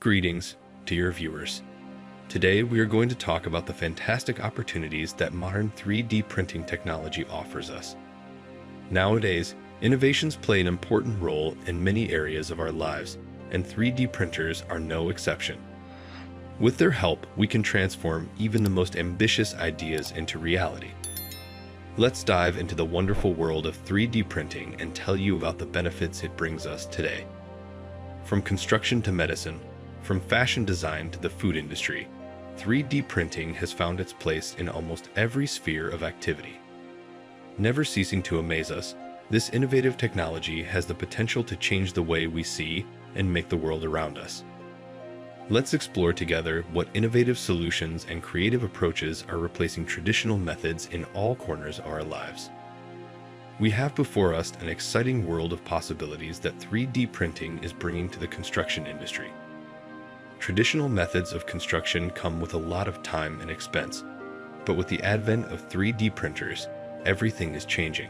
Greetings, dear viewers. Today we are going to talk about the fantastic opportunities that modern 3D printing technology offers us. Nowadays, innovations play an important role in many areas of our lives, and 3D printers are no exception. With their help, we can transform even the most ambitious ideas into reality. Let's dive into the wonderful world of 3D printing and tell you about the benefits it brings us today. From construction to medicine, from fashion design to the food industry, 3D printing has found its place in almost every sphere of activity. Never ceasing to amaze us, this innovative technology has the potential to change the way we see and make the world around us. Let's explore together what innovative solutions and creative approaches are replacing traditional methods in all corners of our lives. We have before us an exciting world of possibilities that 3D printing is bringing to the construction industry. Traditional methods of construction come with a lot of time and expense, but with the advent of 3D printers, everything is changing.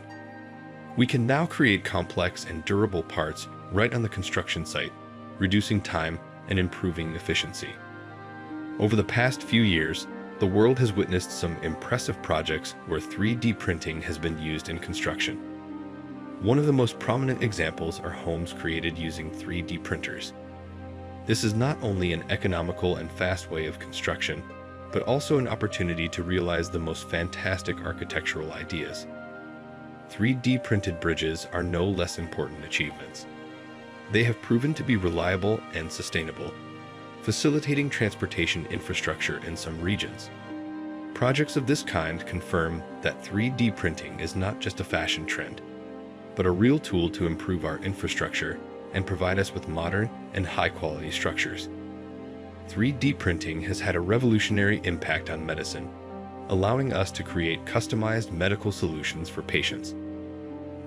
We can now create complex and durable parts right on the construction site, reducing time and improving efficiency. Over the past few years, the world has witnessed some impressive projects where 3D printing has been used in construction. One of the most prominent examples are homes created using 3D printers. This is not only an economical and fast way of construction, but also an opportunity to realize the most fantastic architectural ideas. 3D printed bridges are no less important achievements. They have proven to be reliable and sustainable, facilitating transportation infrastructure in some regions. Projects of this kind confirm that 3D printing is not just a fashion trend, but a real tool to improve our infrastructure and provide us with modern and high-quality structures. 3D printing has had a revolutionary impact on medicine, allowing us to create customized medical solutions for patients.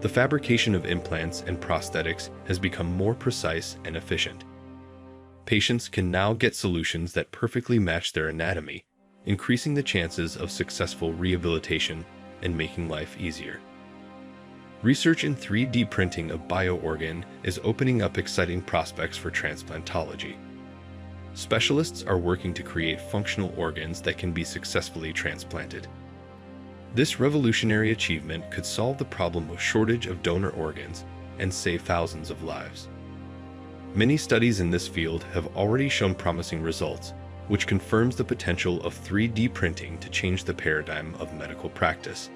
The fabrication of implants and prosthetics has become more precise and efficient. Patients can now get solutions that perfectly match their anatomy, increasing the chances of successful rehabilitation and making life easier. Research in 3D printing of bioorgan is opening up exciting prospects for transplantology. Specialists are working to create functional organs that can be successfully transplanted. This revolutionary achievement could solve the problem of shortage of donor organs and save thousands of lives. Many studies in this field have already shown promising results, which confirms the potential of 3D printing to change the paradigm of medical practice.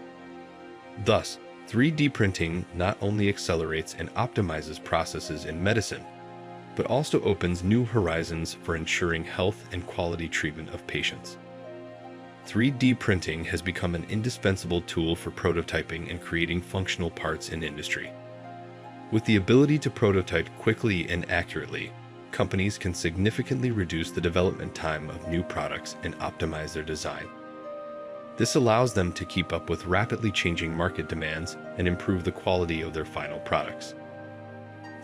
Thus, 3D printing not only accelerates and optimizes processes in medicine, but also opens new horizons for ensuring health and quality treatment of patients. 3D printing has become an indispensable tool for prototyping and creating functional parts in industry. With the ability to prototype quickly and accurately, companies can significantly reduce the development time of new products and optimize their design. This allows them to keep up with rapidly changing market demands and improve the quality of their final products.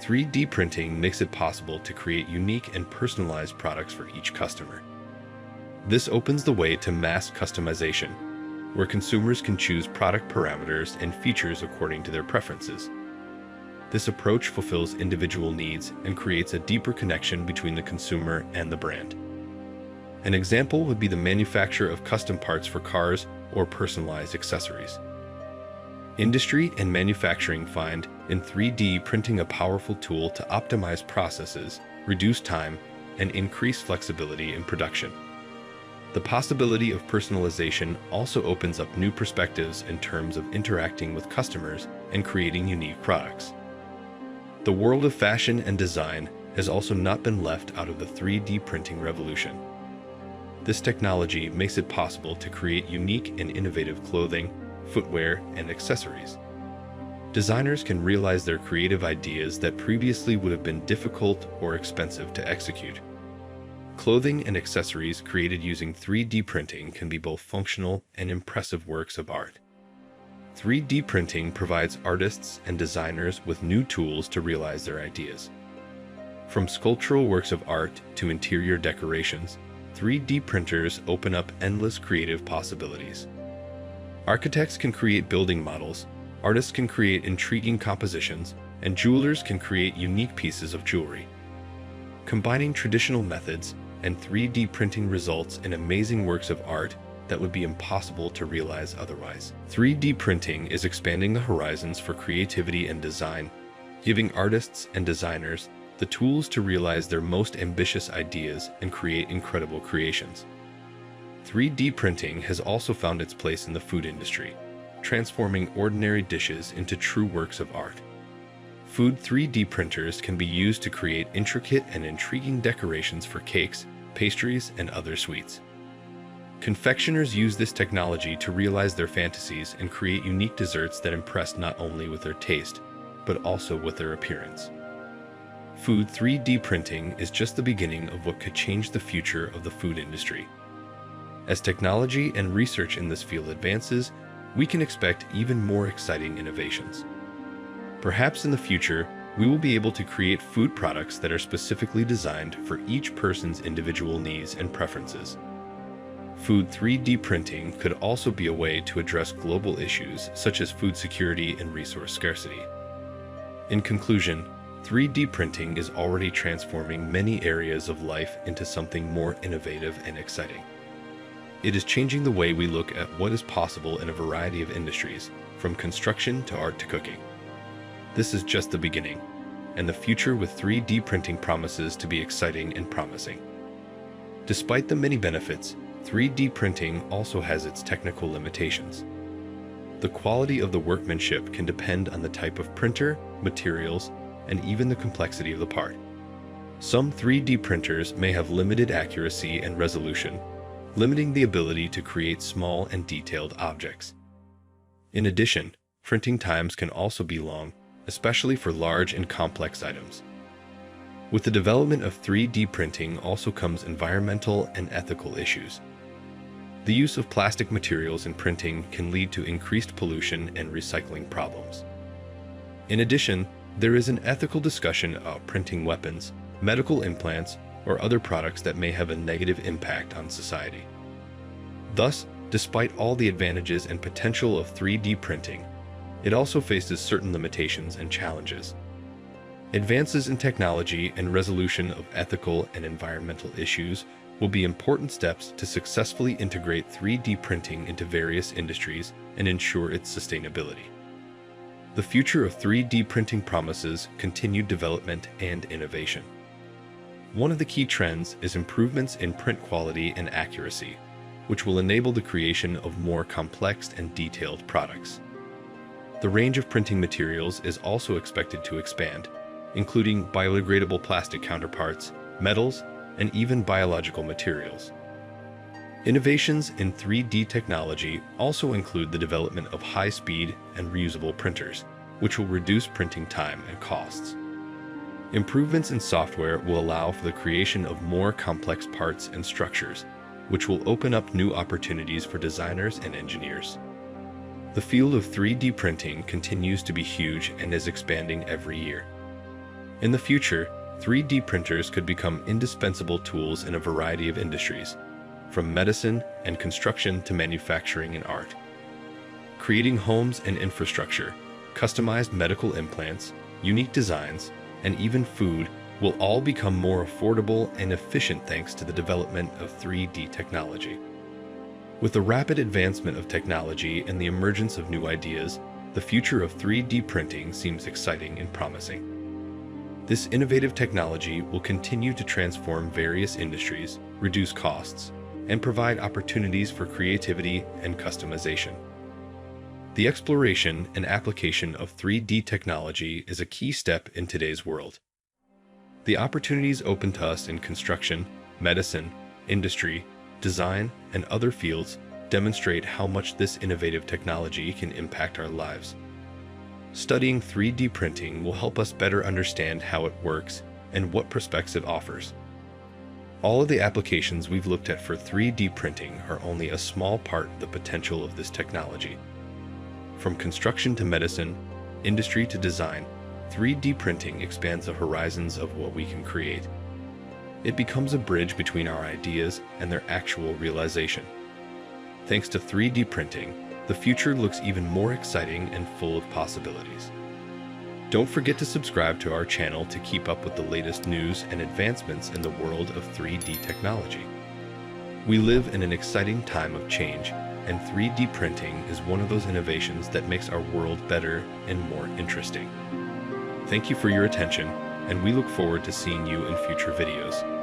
3D printing makes it possible to create unique and personalized products for each customer. This opens the way to mass customization, where consumers can choose product parameters and features according to their preferences. This approach fulfills individual needs and creates a deeper connection between the consumer and the brand. An example would be the manufacture of custom parts for cars or personalized accessories. Industry and manufacturing find in 3D printing a powerful tool to optimize processes, reduce time, and increase flexibility in production. The possibility of personalization also opens up new perspectives in terms of interacting with customers and creating unique products. The world of fashion and design has also not been left out of the 3D printing revolution. This technology makes it possible to create unique and innovative clothing, footwear, and accessories. Designers can realize their creative ideas that previously would have been difficult or expensive to execute. Clothing and accessories created using 3D printing can be both functional and impressive works of art. 3D printing provides artists and designers with new tools to realize their ideas. From sculptural works of art to interior decorations, 3D printers open up endless creative possibilities. Architects can create building models, artists can create intriguing compositions, and jewelers can create unique pieces of jewelry. combining traditional methods and 3D printing results in amazing works of art that would be impossible to realize otherwise. 3D printing is expanding the horizons for creativity and design, giving artists and designers the tools to realize their most ambitious ideas and create incredible creations. 3D printing has also found its place in the food industry, transforming ordinary dishes into true works of art. Food 3D printers can be used to create intricate and intriguing decorations for cakes, pastries, and other sweets. Confectioners use this technology to realize their fantasies and create unique desserts that impress not only with their taste, but also with their appearance. Food 3D printing is just the beginning of what could change the future of the food industry. As technology and research in this field advances, we can expect even more exciting innovations. Perhaps in the future, we will be able to create food products that are specifically designed for each person's individual needs and preferences. Food 3D printing could also be a way to address global issues such as food security and resource scarcity. In conclusion, 3D printing is already transforming many areas of life into something more innovative and exciting. It is changing the way we look at what is possible in a variety of industries, from construction to art to cooking. This is just the beginning, and the future with 3D printing promises to be exciting and promising. Despite the many benefits, 3D printing also has its technical limitations. The quality of the workmanship can depend on the type of printer, materials, and even the complexity of the part. Some 3D printers may have limited accuracy and resolution, limiting the ability to create small and detailed objects. In addition, printing times can also be long, especially for large and complex items. With the development of 3D printing also comes environmental and ethical issues. The use of plastic materials in printing can lead to increased pollution and recycling problems. In addition, there is an ethical discussion about printing weapons, medical implants, or other products that may have a negative impact on society. Thus, despite all the advantages and potential of 3D printing, it also faces certain limitations and challenges. Advances in technology and resolution of ethical and environmental issues will be important steps to successfully integrate 3D printing into various industries and ensure its sustainability. The future of 3D printing promises continued development and innovation. One of the key trends is improvements in print quality and accuracy, which will enable the creation of more complex and detailed products. The range of printing materials is also expected to expand, including biodegradable plastic counterparts, metals, and even biological materials. Innovations in 3D technology also include the development of high-speed and reusable printers, which will reduce printing time and costs. Improvements in software will allow for the creation of more complex parts and structures, which will open up new opportunities for designers and engineers. The field of 3D printing continues to be huge and is expanding every year. In the future, 3D printers could become indispensable tools in a variety of industries, from medicine and construction to manufacturing and art. Creating homes and infrastructure, customized medical implants, unique designs, and even food will all become more affordable and efficient thanks to the development of 3D technology. With the rapid advancement of technology and the emergence of new ideas, the future of 3D printing seems exciting and promising. This innovative technology will continue to transform various industries, reduce costs, and provide opportunities for creativity and customization. The exploration and application of 3D technology is a key step in today's world. The opportunities open to us in construction, medicine, industry, design, and other fields demonstrate how much this innovative technology can impact our lives. Studying 3D printing will help us better understand how it works and what prospects it offers. All of the applications we've looked at for 3D printing are only a small part of the potential of this technology. From construction to medicine, industry to design, 3D printing expands the horizons of what we can create. It becomes a bridge between our ideas and their actual realization. Thanks to 3D printing, the future looks even more exciting and full of possibilities. Don't forget to subscribe to our channel to keep up with the latest news and advancements in the world of 3D technology. We live in an exciting time of change, and 3D printing is one of those innovations that makes our world better and more interesting. Thank you for your attention, and we look forward to seeing you in future videos.